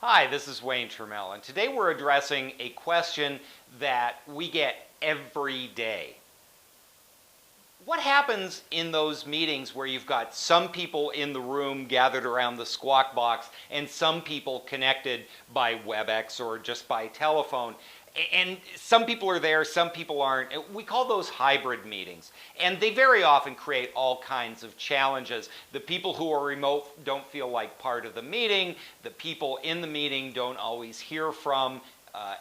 Hi, this is Wayne Trammell, and today we're addressing a question that we get every day. What happens in those meetings where you've got some people in the room gathered around the squawk box and some people connected by WebEx or just by telephone? And some people are there, some people aren't. We call those hybrid meetings. And they very often create all kinds of challenges. The people who are remote don't feel like part of the meeting. The people in the meeting don't always hear from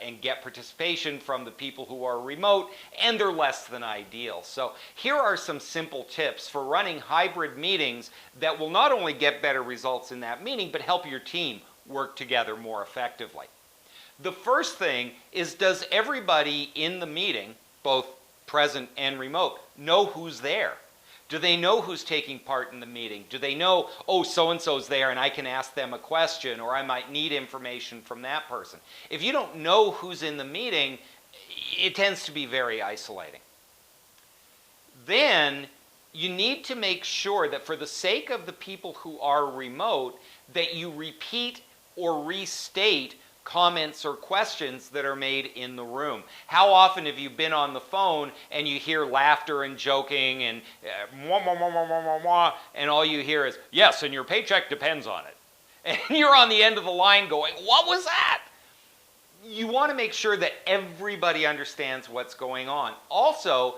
and get participation from the people who are remote, and they're less than ideal. So here are some simple tips for running hybrid meetings that will not only get better results in that meeting, but help your team work together more effectively. The first thing is, does everybody in the meeting, both present and remote, know who's there? Do they know who's taking part in the meeting? Do they know, oh, so-and-so's there and I can ask them a question, or I might need information from that person? If you don't know who's in the meeting, it tends to be very isolating. Then you need to make sure that for the sake of the people who are remote, that you repeat or restate comments or questions that are made in the room. How often have you been on the phone and you hear laughter and joking and mwah, mwah, mwah, mwah, mwah, mwah, and all you hear is, yes, and your paycheck depends on it. And you're on the end of the line going, what was that? You want to make sure that everybody understands what's going on. Also,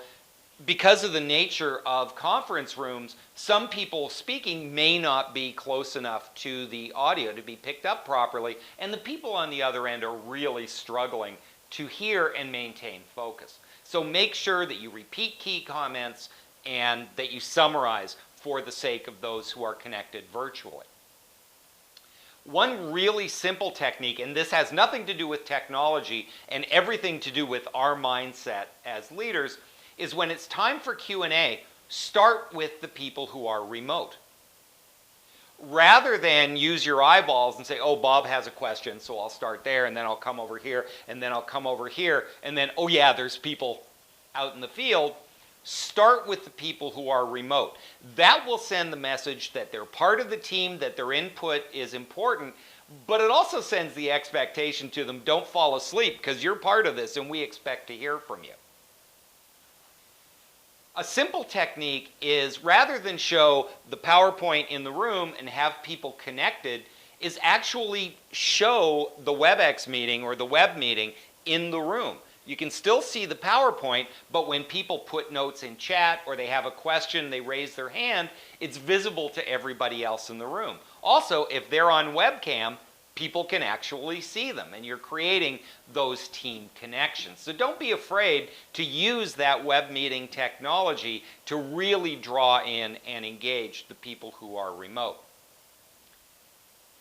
because of the nature of conference rooms, some people speaking may not be close enough to the audio to be picked up properly, and the people on the other end are really struggling to hear and maintain focus. So make sure that you repeat key comments and that you summarize for the sake of those who are connected virtually. One really simple technique, and this has nothing to do with technology and everything to do with our mindset as leaders, is when it's time for Q&A, start with the people who are remote. Rather than use your eyeballs and say, oh, Bob has a question, so I'll start there, and then I'll come over here, and then I'll come over here, and then, oh yeah, there's people out in the field. Start with the people who are remote. That will send the message that they're part of the team, that their input is important, but it also sends the expectation to them, don't fall asleep, because you're part of this, and we expect to hear from you. A simple technique is, rather than show the PowerPoint in the room and have people connected, is actually show the WebEx meeting or the web meeting in the room. You can still see the PowerPoint, but when people put notes in chat or they have a question, they raise their hand, it's visible to everybody else in the room. Also, if they're on webcam, people can actually see them, and you're creating those team connections. So don't be afraid to use that web meeting technology to really draw in and engage the people who are remote.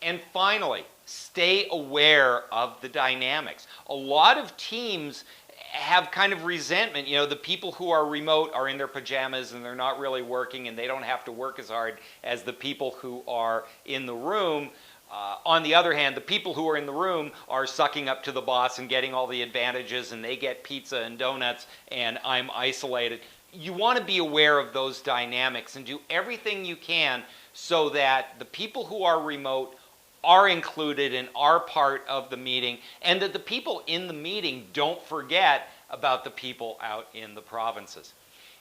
And finally, stay aware of the dynamics. A lot of teams have kind of resentment. You know, the people who are remote are in their pajamas and they're not really working, and they don't have to work as hard as the people who are in the room. On the other hand, the people who are in the room are sucking up to the boss and getting all the advantages, and they get pizza and donuts, and I'm isolated. You want to be aware of those dynamics and do everything you can so that the people who are remote are included and are part of the meeting, and that the people in the meeting don't forget about the people out in the provinces.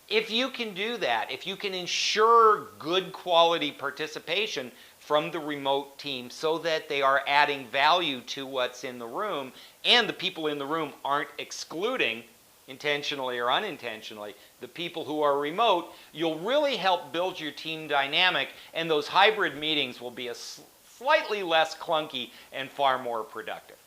If you can do that, if you can ensure good quality participation from the remote team so that they are adding value to what's in the room, and the people in the room aren't excluding, intentionally or unintentionally, the people who are remote, you'll really help build your team dynamic, and those hybrid meetings will be slightly less clunky and far more productive.